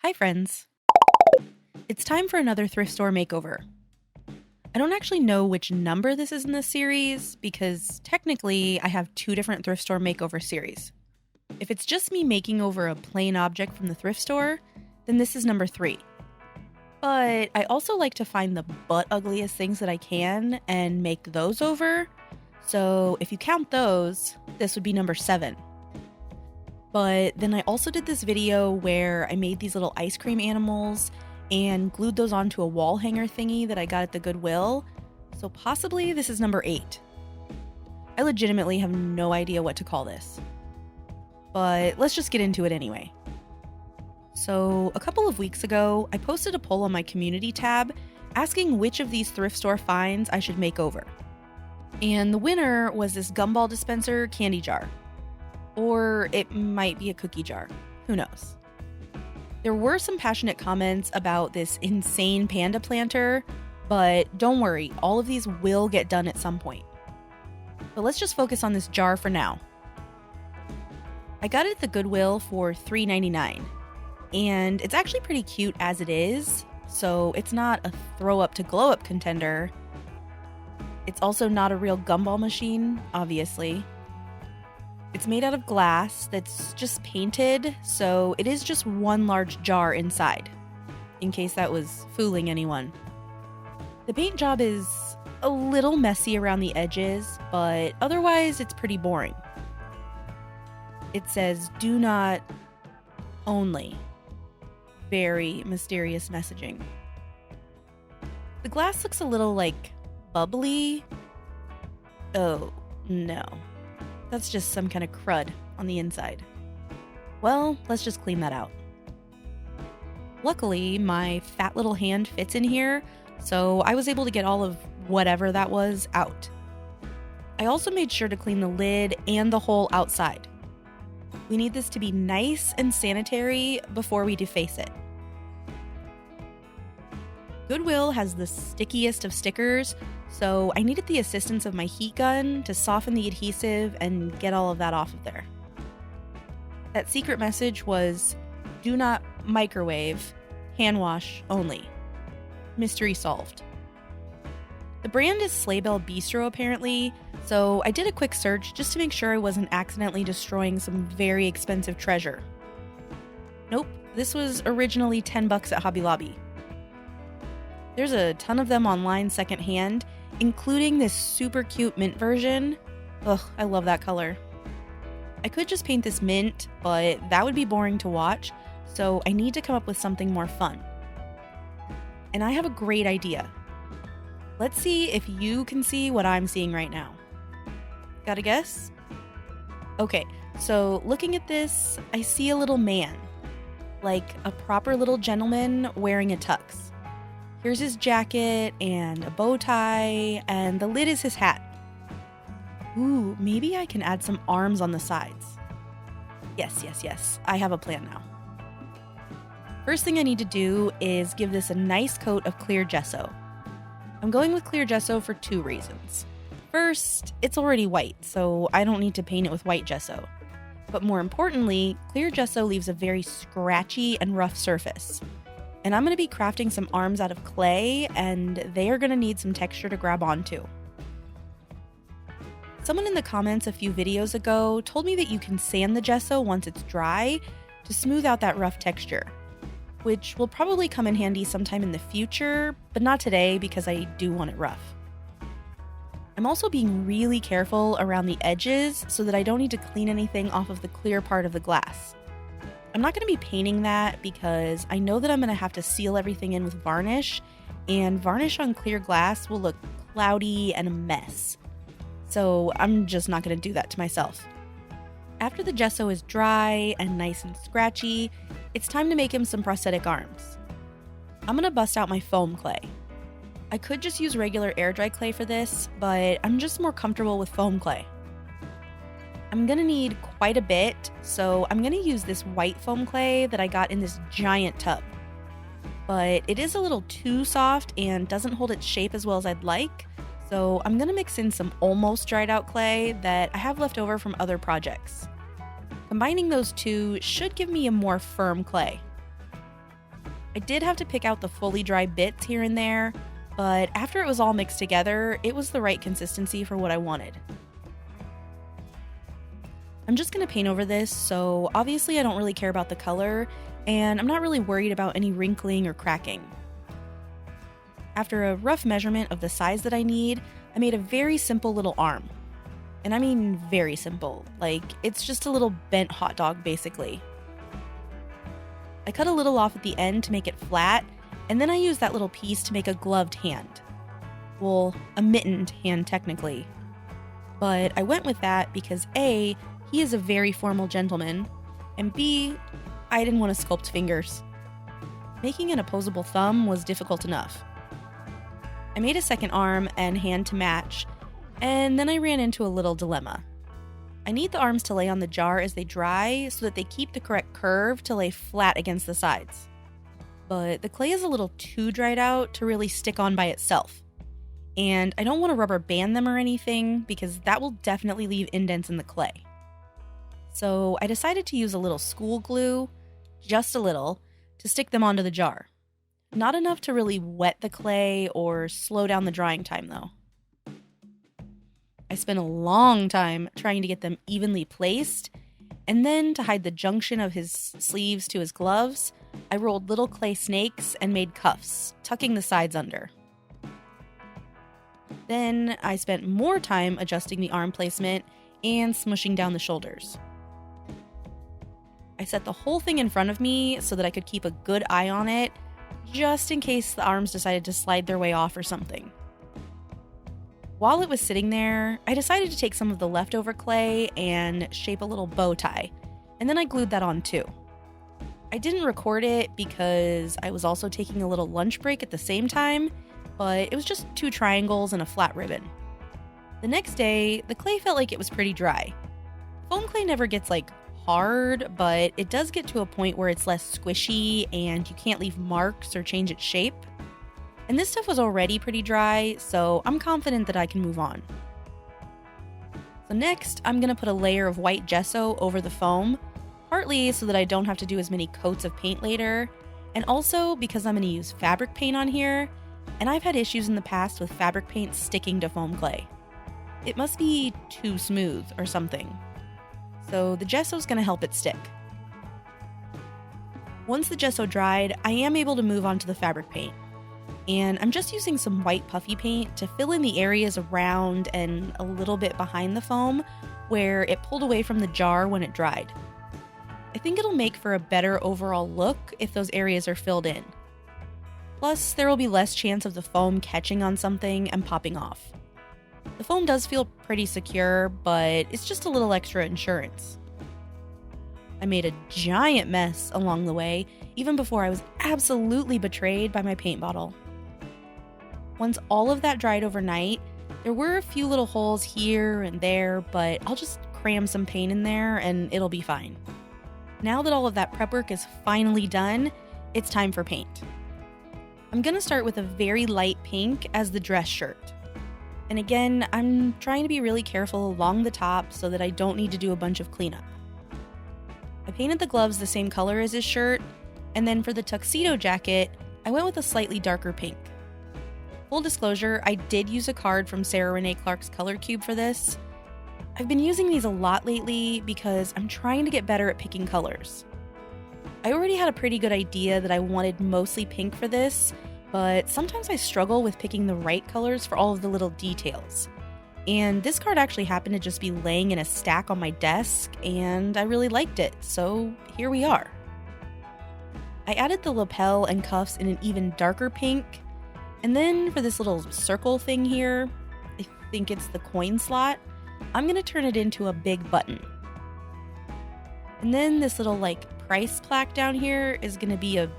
Hi friends! It's time for another thrift store makeover. I don't actually know which number this is in this series because technically I have two different thrift store makeover series. If it's just me making over a plain object from the thrift store, then this is number 3. But I also like to find the butt ugliest things that I can and make those over. So if you count those, this would be number 7. But then I also did this video where I made these little ice cream animals and glued those onto a wall hanger thingy that I got at the Goodwill. So possibly this is number 8. I legitimately have no idea what to call this. But let's just get into it anyway. So a couple of weeks ago, I posted a poll on my community tab asking which of these thrift store finds I should make over. And the winner was this Gumball dispenser candy jar. Or it might be a cookie jar. Who knows? There were some passionate comments about this insane panda planter, but don't worry, all of these will get done at some point. But let's just focus on this jar for now. I got it at the Goodwill for $3.99, and it's actually pretty cute as it is, so it's not a throw-up to glow-up contender. It's also not a real gumball machine, obviously. It's made out of glass that's just painted, so it is just one large jar inside, in case that was fooling anyone. The paint job is a little messy around the edges, but otherwise it's pretty boring. It says, "Do not only." Very mysterious messaging. The glass looks a little, bubbly. Oh, no. That's just some kind of crud on the inside. Well, let's just clean that out. Luckily, my fat little hand fits in here, so I was able to get all of whatever that was out. I also made sure to clean the lid and the hole outside. We need this to be nice and sanitary before we deface it. Goodwill has the stickiest of stickers, so I needed the assistance of my heat gun to soften the adhesive and get all of that off of there. That secret message was, "Do not microwave, hand wash only." Mystery solved. The brand is Sleigh Bell Bistro apparently, so I did a quick search just to make sure I wasn't accidentally destroying some very expensive treasure. Nope, this was originally $10 at Hobby Lobby. There's a ton of them online secondhand, including this super cute mint version. Ugh, I love that color. I could just paint this mint, but that would be boring to watch, so I need to come up with something more fun. And I have a great idea. Let's see if you can see what I'm seeing right now. Got a guess? Okay, so looking at this, I see a little man. Like a proper little gentleman wearing a tux. Here's his jacket and a bow tie, and the lid is his hat. Ooh, maybe I can add some arms on the sides. Yes, I have a plan now. First thing I need to do is give this a nice coat of clear gesso. I'm going with clear gesso for 2 reasons. First, it's already white, so I don't need to paint it with white gesso. But more importantly, clear gesso leaves a very scratchy and rough surface. And I'm going to be crafting some arms out of clay, and they are going to need some texture to grab onto. Someone in the comments a few videos ago told me that you can sand the gesso once it's dry to smooth out that rough texture, which will probably come in handy sometime in the future, but not today because I do want it rough. I'm also being really careful around the edges so that I don't need to clean anything off of the clear part of the glass. I'm not going to be painting that because I know that I'm going to have to seal everything in with varnish, and varnish on clear glass will look cloudy and a mess. So I'm just not going to do that to myself. After the gesso is dry and nice and scratchy, it's time to make him some prosthetic arms. I'm going to bust out my foam clay. I could just use regular air dry clay for this, but I'm just more comfortable with foam clay. I'm going to need quite a bit, so I'm going to use this white foam clay that I got in this giant tub. But it is a little too soft and doesn't hold its shape as well as I'd like, so I'm going to mix in some almost dried out clay that I have left over from other projects. Combining those two should give me a more firm clay. I did have to pick out the fully dry bits here and there, but after it was all mixed together, it was the right consistency for what I wanted. I'm just going to paint over this, so obviously I don't really care about the color, and I'm not really worried about any wrinkling or cracking. After a rough measurement of the size that I need, I made a very simple little arm. And I mean very simple, like it's just a little bent hot dog basically. I cut a little off at the end to make it flat, and then I used that little piece to make a gloved hand. Well, a mittened hand technically. But I went with that because A, he is a very formal gentleman, and B, I didn't want to sculpt fingers. Making an opposable thumb was difficult enough. I made a second arm and hand to match, and then I ran into a little dilemma. I need the arms to lay on the jar as they dry so that they keep the correct curve to lay flat against the sides. But the clay is a little too dried out to really stick on by itself. And I don't want to rubber band them or anything because that will definitely leave indents in the clay. So I decided to use a little school glue, just a little, to stick them onto the jar. Not enough to really wet the clay or slow down the drying time though. I spent a long time trying to get them evenly placed, and then to hide the junction of his sleeves to his gloves, I rolled little clay snakes and made cuffs, tucking the sides under. Then I spent more time adjusting the arm placement and smushing down the shoulders. I set the whole thing in front of me so that I could keep a good eye on it, just in case the arms decided to slide their way off or something. While it was sitting there, I decided to take some of the leftover clay and shape a little bow tie, and then I glued that on too. I didn't record it because I was also taking a little lunch break at the same time, but it was just 2 triangles and a flat ribbon. The next day, the clay felt like it was pretty dry. Foam clay never gets hard, but it does get to a point where it's less squishy and you can't leave marks or change its shape. And this stuff was already pretty dry, so I'm confident that I can move on. So next, I'm going to put a layer of white gesso over the foam, partly so that I don't have to do as many coats of paint later, and also because I'm going to use fabric paint on here, and I've had issues in the past with fabric paint sticking to foam clay. It must be too smooth or something. So the gesso's going to help it stick. Once the gesso dried, I am able to move on to the fabric paint. And I'm just using some white puffy paint to fill in the areas around and a little bit behind the foam where it pulled away from the jar when it dried. I think it'll make for a better overall look if those areas are filled in. Plus, there will be less chance of the foam catching on something and popping off. The foam does feel pretty secure, but it's just a little extra insurance. I made a giant mess along the way, even before I was absolutely betrayed by my paint bottle. Once all of that dried overnight, there were a few little holes here and there, but I'll just cram some paint in there and it'll be fine. Now that all of that prep work is finally done, it's time for paint. I'm going to start with a very light pink as the dress shirt. And again, I'm trying to be really careful along the top so that I don't need to do a bunch of cleanup. I painted the gloves the same color as his shirt, and then for the tuxedo jacket, I went with a slightly darker pink. Full disclosure, I did use a card from Sarah Renee Clark's Color Cube for this. I've been using these a lot lately because I'm trying to get better at picking colors. I already had a pretty good idea that I wanted mostly pink for this, but sometimes I struggle with picking the right colors for all of the little details. And this card actually happened to just be laying in a stack on my desk, and I really liked it, so here we are. I added the lapel and cuffs in an even darker pink, and then for this little circle thing here, I think it's the coin slot, I'm going to turn it into a big button. And then this little price plaque down here is going to be a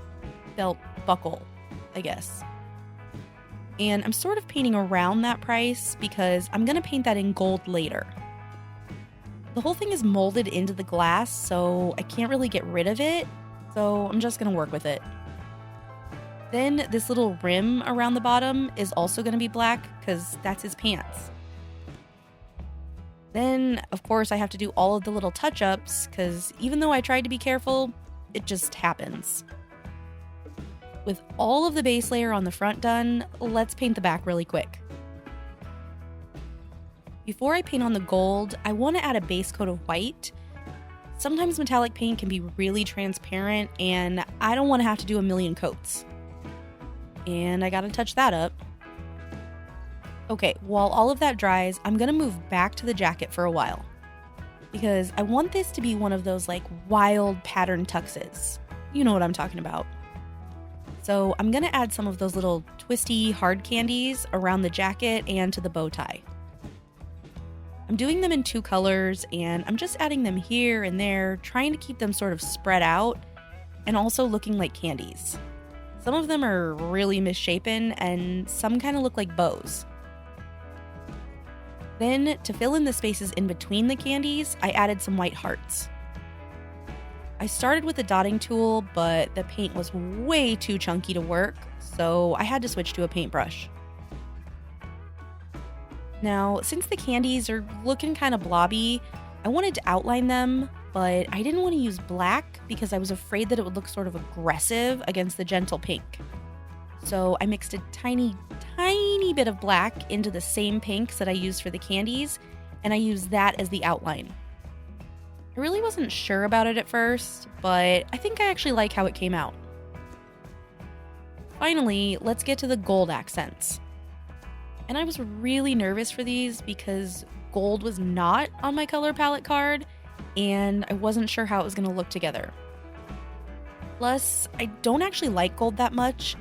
belt buckle, I guess. And I'm sort of painting around that price because I'm going to paint that in gold later. The whole thing is molded into the glass, so I can't really get rid of it, so I'm just going to work with it. Then this little rim around the bottom is also going to be black because that's his pants. Then, of course, I have to do all of the little touch-ups because even though I tried to be careful, it just happens. With all of the base layer on the front done, let's paint the back really quick. Before I paint on the gold, I want to add a base coat of white. Sometimes metallic paint can be really transparent, and I don't want to have to do a million coats. And I gotta touch that up. Okay, while all of that dries, I'm gonna move back to the jacket for a while, because I want this to be one of those like wild pattern tuxes. You know what I'm talking about. So I'm gonna add some of those little twisty hard candies around the jacket and to the bow tie. I'm doing them in 2 colors, and I'm just adding them here and there, trying to keep them sort of spread out and also looking like candies. Some of them are really misshapen, and some kind of look like bows. Then, to fill in the spaces in between the candies, I added some white hearts. I started with the dotting tool, but the paint was way too chunky to work, so I had to switch to a paintbrush. Now, since the candies are looking kind of blobby, I wanted to outline them, but I didn't want to use black because I was afraid that it would look sort of aggressive against the gentle pink. So I mixed a tiny bit of black into the same pinks that I used for the candies, and I used that as the outline. I really wasn't sure about it at first, but I think I actually like how it came out. Finally, let's get to the gold accents. And I was really nervous for these because gold was not on my color palette card, and I wasn't sure how it was going to look together. Plus, I don't actually like gold that much,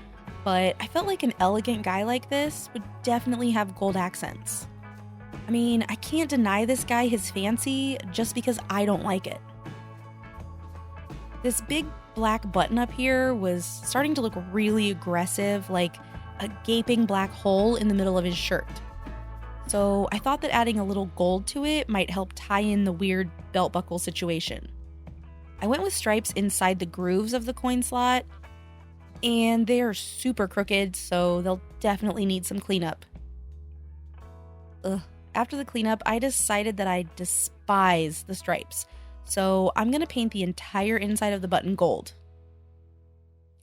but I felt like an elegant guy like this would definitely have gold accents. I mean, I can't deny this guy his fancy just because I don't like it. This big black button up here was starting to look really aggressive, like a gaping black hole in the middle of his shirt. So I thought that adding a little gold to it might help tie in the weird belt buckle situation. I went with stripes inside the grooves of the coin slot, and they are super crooked, so they'll definitely need some cleanup. After the cleanup, I decided that I despise the stripes, so I'm going to paint the entire inside of the button gold.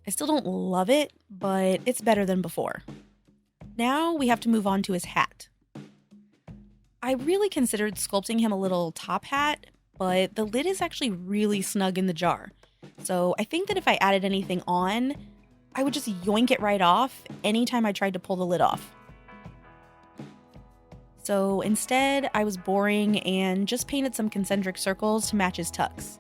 I still don't love it, but it's better than before. Now we have to move on to his hat. I really considered sculpting him a little top hat, but the lid is actually really snug in the jar. So I think that if I added anything on, I would just yoink it right off anytime I tried to pull the lid off. So instead, I was boring and just painted some concentric circles to match his tux.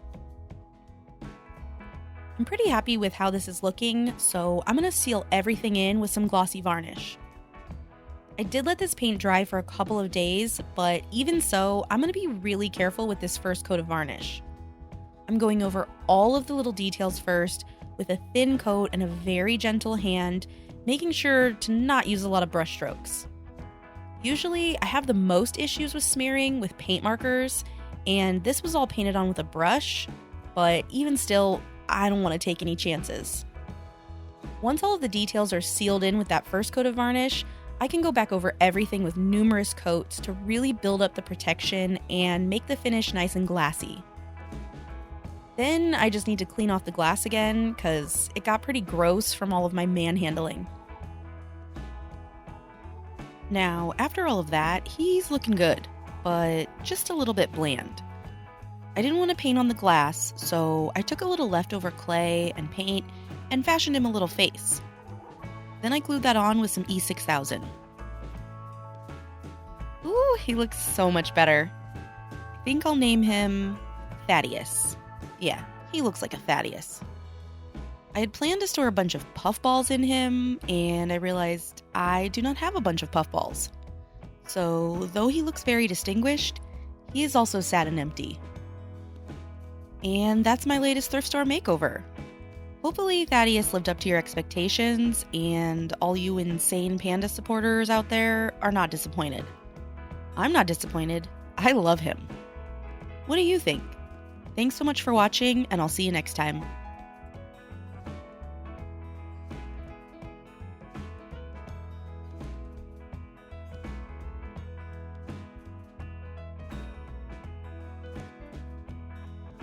I'm pretty happy with how this is looking, so I'm going to seal everything in with some glossy varnish. I did let this paint dry for a couple of days, but even so, I'm going to be really careful with this first coat of varnish. I'm going over all of the little details first with a thin coat and a very gentle hand, making sure to not use a lot of brush strokes. Usually, I have the most issues with smearing with paint markers, and this was all painted on with a brush, but even still, I don't want to take any chances. Once all of the details are sealed in with that first coat of varnish, I can go back over everything with numerous coats to really build up the protection and make the finish nice and glassy. Then I just need to clean off the glass again because it got pretty gross from all of my manhandling. Now, after all of that, he's looking good, but just a little bit bland. I didn't want to paint on the glass, so I took a little leftover clay and paint and fashioned him a little face. Then I glued that on with some E6000. Ooh, he looks so much better. I think I'll name him Thaddeus. Yeah, he looks like a Thaddeus. I had planned to store a bunch of puffballs in him, and I realized I do not have a bunch of puffballs. So, though he looks very distinguished, he is also sad and empty. And that's my latest thrift store makeover. Hopefully Thaddeus lived up to your expectations, and all you insane panda supporters out there are not disappointed. I'm not disappointed. I love him. What do you think? Thanks so much for watching, and I'll see you next time.